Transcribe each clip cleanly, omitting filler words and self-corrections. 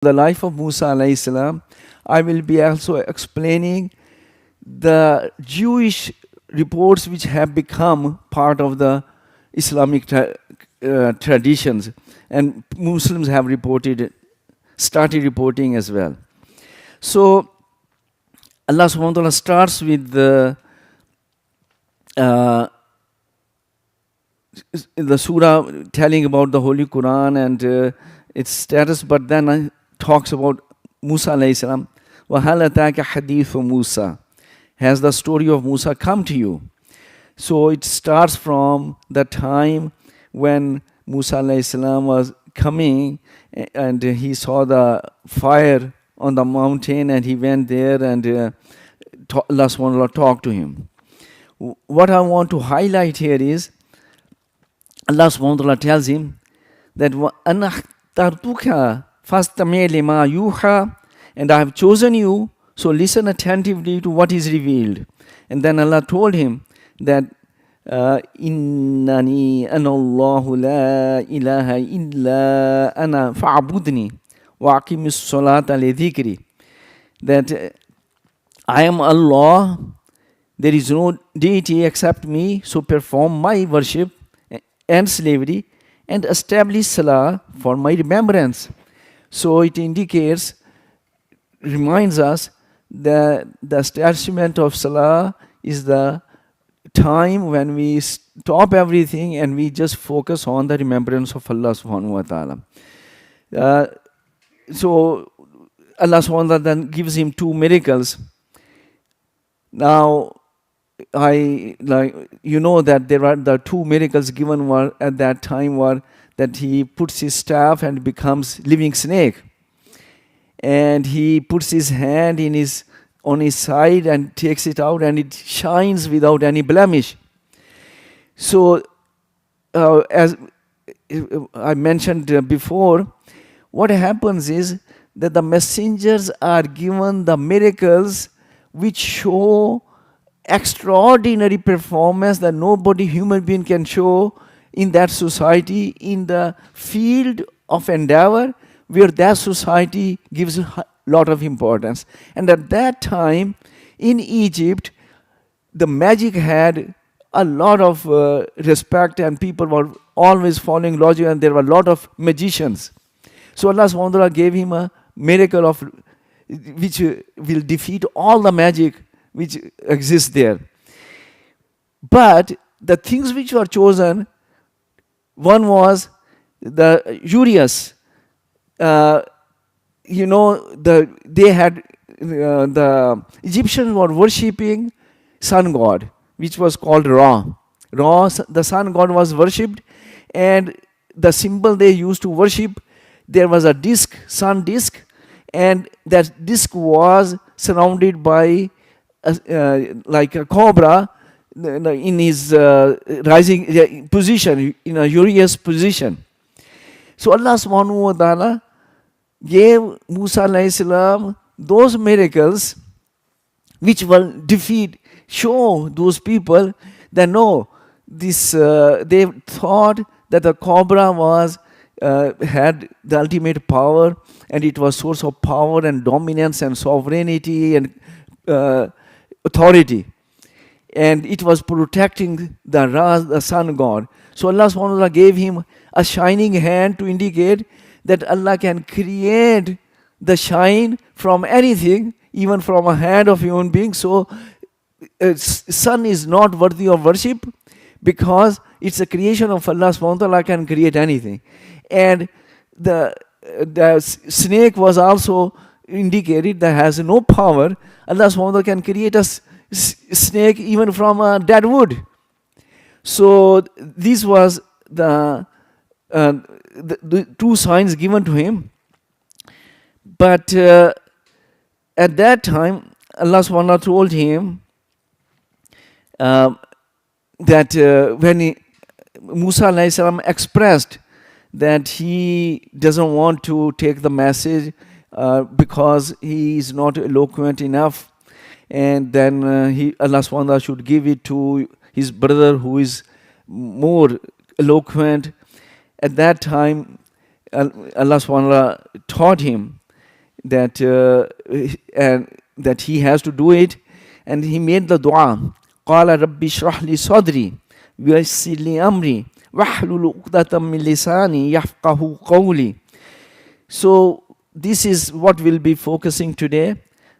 the life of Musa alayhi salam, I will be also explaining the Jewish reports which have become part of the Islamic traditions, and Muslims have started reporting as well. So Allah subhanahu wa ta'ala starts with the surah telling about the Holy Quran and its status, but then talks about Musa alayhi salam. وَهَلْ أَتَاكَ حَدِيثُ مُوسَى. Has the story of Musa come to you? So it starts from the time when Musa alayhi salam was coming and he saw the fire on the mountain and he went there and Allah subhanahu wa ta'ala talked to him. What I want to highlight here is Allah subhanahu wa ta'ala tells him that أَنَا اخْتَرْتُكَ فَاسْتَمِعْ لِمَا يُوحَى, and I have chosen you, so listen attentively to what is revealed. And then Allah told him that إِنَّنِي أَنَا اللَّهُ لَا إِلَهَ إِلَّا أَنَا فَاعْبُدْنِي وَأَقِمِ الصَّلَاةَ لِذِكْرِي, that I am Allah, there is no deity except me, so perform my worship and slavery and establish salah for my remembrance. So it reminds us that the establishment of salah is the time when we stop everything and we just focus on the remembrance of Allah subhanahu wa ta'ala. So Allah subhanahu wa ta'ala then gives him two miracles. Now, that there are the two miracles given were at that time were that he puts his staff and becomes living snake, and he puts his hand on his side and takes it out and it shines without any blemish. So as I mentioned before, what happens is that the messengers are given the miracles which show extraordinary performance that nobody, human being, can show in that society, in the field of endeavor where that society gives a lot of importance. And at that time in Egypt, the magic had a lot of respect and people were always following logic, and there were a lot of magicians. So Allah subhanahu wa ta'ala gave him a miracle which will defeat all the magic which exists there. But the things which were chosen, one was the Urias. The Egyptians were worshipping sun god, which was called Ra. Ra, the sun god, was worshipped, and the symbol they used to worship, there was a disc, sun disc, and that disc was surrounded by like a cobra in his rising position, in a Urias position. So Allah subhanahu wa ta'ala gave Musa alayhi salam those miracles which will show those people that no, they thought that the cobra had the ultimate power, and it was source of power and dominance and sovereignty and authority, and it was protecting the sun god. So Allah subhanahu wa ta'ala gave him a shining hand to indicate that Allah can create the shine from anything, even from a hand of human being. So sun is not worthy of worship because it's a creation of Allah subhanahu wa ta'ala, can create anything. And the snake was also indicated that has no power. Allah subhanahu wa ta'ala can create a snake even from a dead wood. So this was the two signs given to him. But at that time, Allah subhanahu wa ta'ala told him that when Musa alayhi salam expressed that he doesn't want to take the message because he is not eloquent enough, and then Allah subhanahu wa ta'ala should give it to his brother who is more eloquent. At that time, Allah subhanahu wa ta'ala taught him that and that he has to do it, and he made the dua. قال ربي اشرح لي صدري ويسر لي أمري واحلل عقدة من لساني يفقهوا قولي. So this is what we'll be focusing today.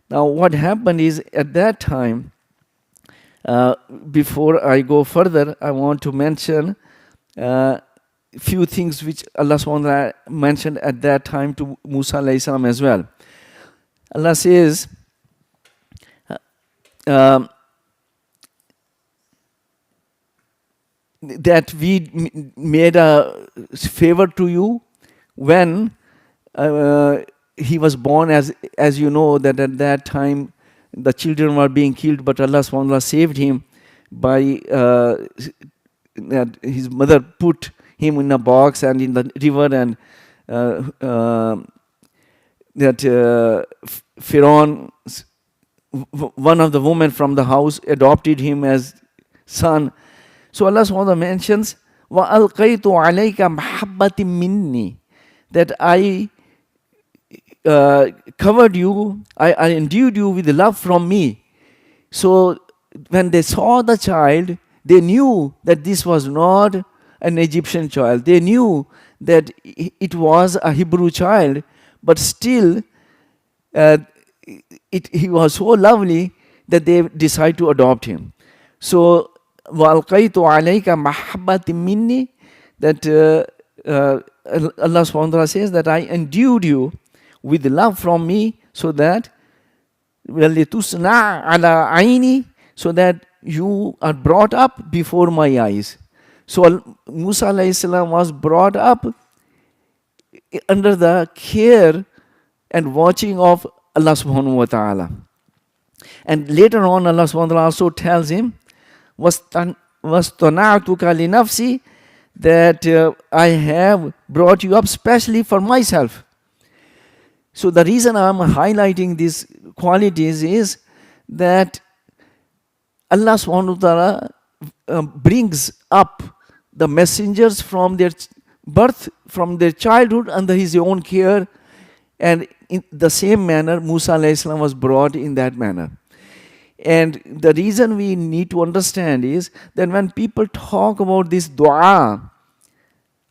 Now what happened is, at that time, before I go further, I want to mention few things which Allah SWT mentioned at that time to Musa alayhi salam as well. Allah says, that we made a favor to you when he was born, as you know, that at that time the children were being killed, but Allah SWT saved him by that his mother put him in a box and in the river, and that Pharaoh, one of the women from the house, adopted him as son. So Allah SWT mentions, وَأَلْقَيْتُ عَلَيْكَ مَحَبَّةٍ مِّنِّي, that I covered you, I endued you with love from me. So when they saw the child, they knew that this was not an Egyptian child. They knew that it was a Hebrew child, but still he was so lovely that they decided to adopt him. So وَأَلْقَيْتُ عَلَيْكَ مَحَبَّةٍ مِّنِّي, that Allah SWT says that I endued you with love from me, so that وَلِتُصْنَعَ عَلَىٰ عَيْنِي, so that you are brought up before my eyes. So Musa alayhi salam was brought up under the care and watching of Allah subhanahu wa ta'ala. And later on, Allah subhanahu wa ta'ala also tells him, وَاسْتَنَعْتُكَ لِنَفْسِي, that I have brought you up specially for myself. So the reason I am highlighting these qualities is that Allah subhanahu wa ta'ala brings up the messengers from their birth, from their childhood, under his own care. And in the same manner, Musa alayhi salam was brought in that manner. And the reason we need to understand is that when people talk about this dua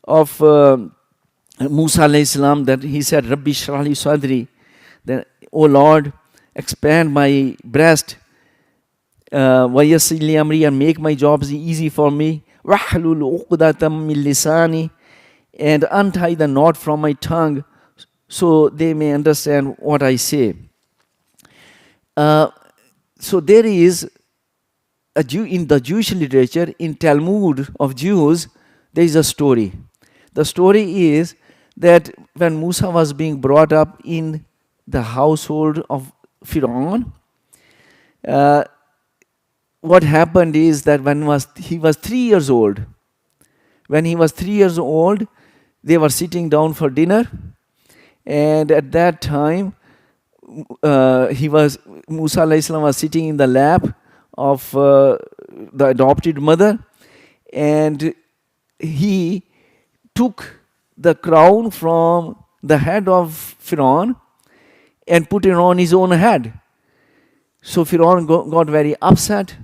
of Musa alayhi salam, that he said, Rabbi shrah li sadri, that, oh Lord, expand my breast, wa yassir li amri, and make my jobs easy for me, wahlul uqdatam min lisani, and untie the knot from my tongue, so they may understand what I say. So there is a Jew in the Jewish literature, in Talmud of Jews, there is a story. The story is that when Musa was being brought up in the household of Pharaoh, what happened is that when he was 3 years old, they were sitting down for dinner, and at that time, Musa alayhi salam was sitting in the lap of the adopted mother, and he took the crown from the head of Pharaoh and put it on his own head. So Pharaoh got very upset,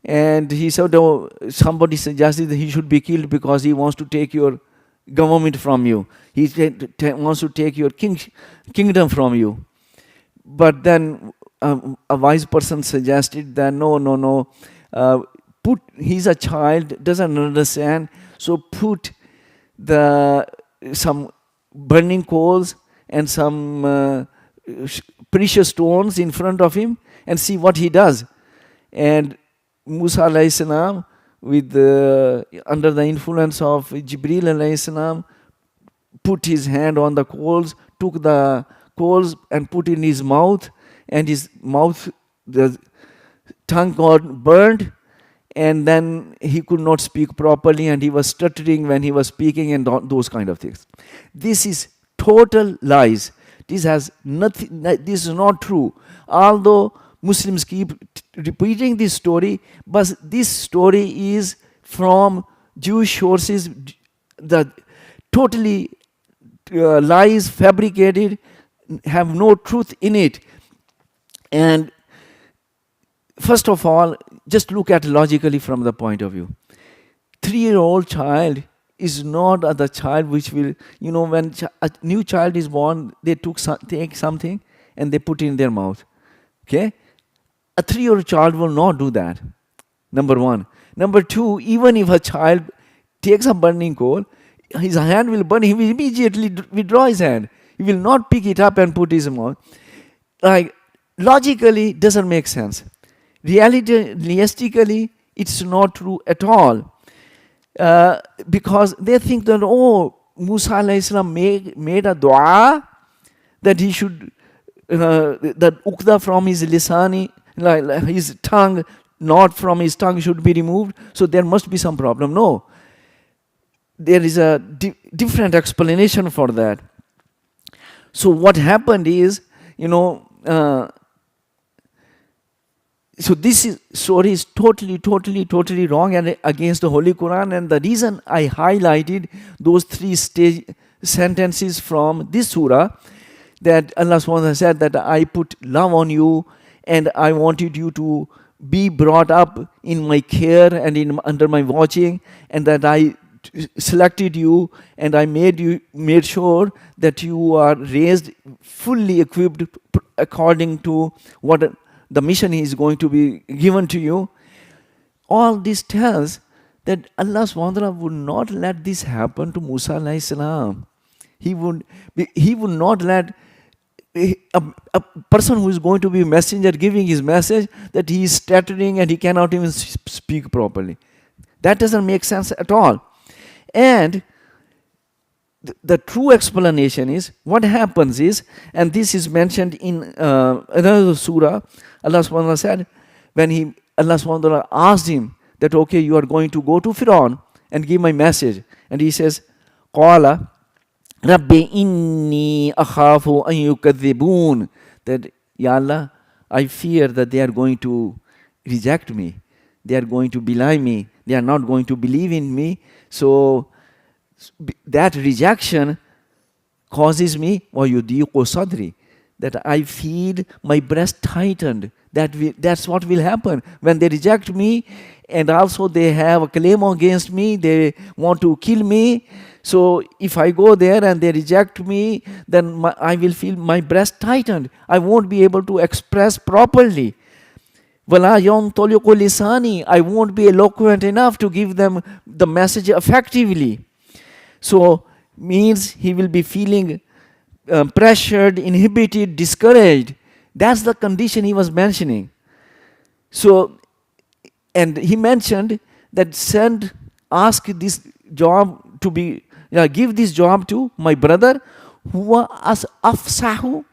and he said, oh, somebody suggested that he should be killed because he wants to take your government from you. He wants to take your kingdom from you. But then a wise person suggested that no, he's a child, doesn't understand, so put some burning coals and some precious stones in front of him and see what he does. And Musa alayhi salam, under the influence of Jibreel alayhi salam, put his hand on the coals, took the coals and put in his mouth, and his mouth, the tongue got burned, and then he could not speak properly, and he was stuttering when he was speaking, and those kind of things. This is total lies. This has nothing. This is not true. Although Muslims keep repeating this story, but this story is from Jewish sources. The totally lies, fabricated. have no truth in it. And first of all, just look at logically from the point of view. 3-year-old child is not the child which will, when a new child is born, they take something and they put it in their mouth. Okay? A 3-year-old child will not do that. Number one. Number two, even if a child takes a burning coal, his hand will burn, he will immediately withdraw his hand. He will not pick it up and put his mouth. Like, logically, doesn't make sense. Realistically, it's not true at all. Because they think that, Musa alayhi salam made a dua that he should, that ukda from his lisani, like his tongue, not from his tongue should be removed. So there must be some problem. No. There is a different explanation for that. So what happened is, so this story is totally wrong and against the Holy Quran. And the reason I highlighted those 3 sentences from this surah, that Allah SWT said that I put love on you and I wanted you to be brought up in my care and under my watching, and that I selected you and I made sure that you are raised fully equipped according to what the mission is going to be given to you. All this tells that Allah SWT would not let this happen to Musa alayhi salam. He would not let a person who is going to be a messenger giving his message that he is stuttering and he cannot even speak properly. That doesn't make sense at all. And the true explanation is, what happens is, and this is mentioned in another surah, Allah SWT said, when Allah SWT asked him that, okay, you are going to go to Fir'aun and give my message. And he says, Qala Rabbi inni akhafu an yukadhibun, that, Ya Allah, I fear that they are going to reject me. They are going to belie me. They are not going to believe in me. So that rejection causes me, وَيُضِيقُ صَدْرِي, that I feel my breast tightened. That's what will happen when they reject me, and also they have a claim against me. They want to kill me. So if I go there and they reject me, then I will feel my breast tightened. I won't be able to express properly. وَلَا يَنْطَلِقُ لِسَانِي, I won't be eloquent enough to give them the message effectively. So means he will be feeling pressured, inhibited, discouraged. That's the condition he was mentioning. So, and he mentioned that ask this job to be, give this job to my brother, huwa as afsahu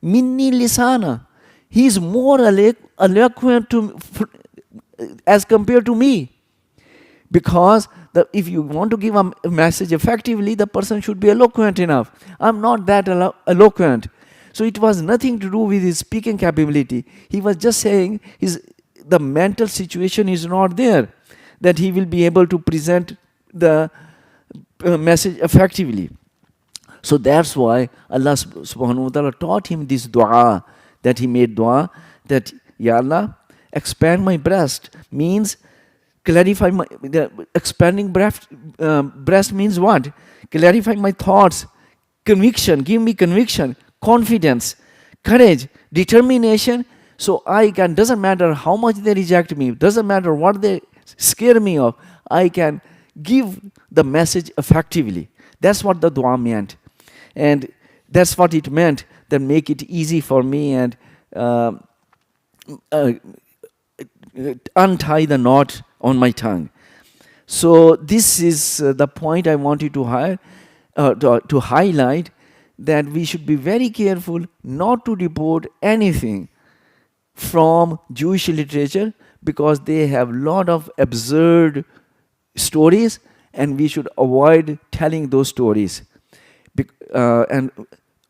minni lisana. He is more eloquent as compared to me. Because if you want to give a message effectively, the person should be eloquent enough. I'm not that eloquent. So it was nothing to do with his speaking capability. He was just saying the mental situation is not there, that he will be able to present the message effectively. So that's why Allah subhanahu wa ta'ala taught him this dua, that he made dua, that, Ya Allah, expand my breast, means clarify expanding breast means what? Clarify my thoughts, conviction, give me conviction, confidence, courage, determination, so I can, doesn't matter how much they reject me, doesn't matter what they scare me of, I can give the message effectively. That's what the dua meant. And that's what it meant, that make it easy for me and untie the knot on my tongue. So this is the point I wanted to highlight, that we should be very careful not to report anything from Jewish literature, because they have a lot of absurd stories and we should avoid telling those stories. And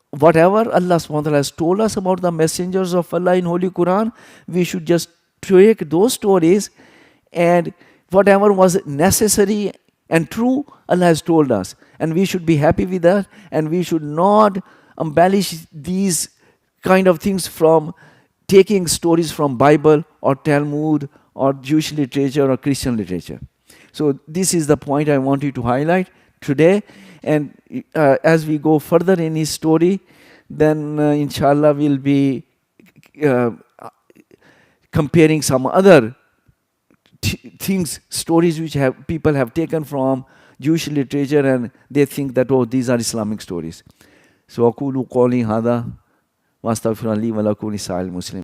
whatever Allah SWT has told us about the messengers of Allah in Holy Quran, we should just take those stories, and whatever was necessary and true, Allah has told us. And we should be happy with that, and we should not embellish these kind of things from taking stories from Bible or Talmud or Jewish literature or Christian literature. So this is the point I want you to highlight today. And as we go further in his story, then inshallah we'll be uh, comparing some other things, stories which people have taken from Jewish literature, and they think that, oh, these are Islamic stories. So aqulu qawli hada wa astaghfirullahi wa lakum lisa'il muslimin.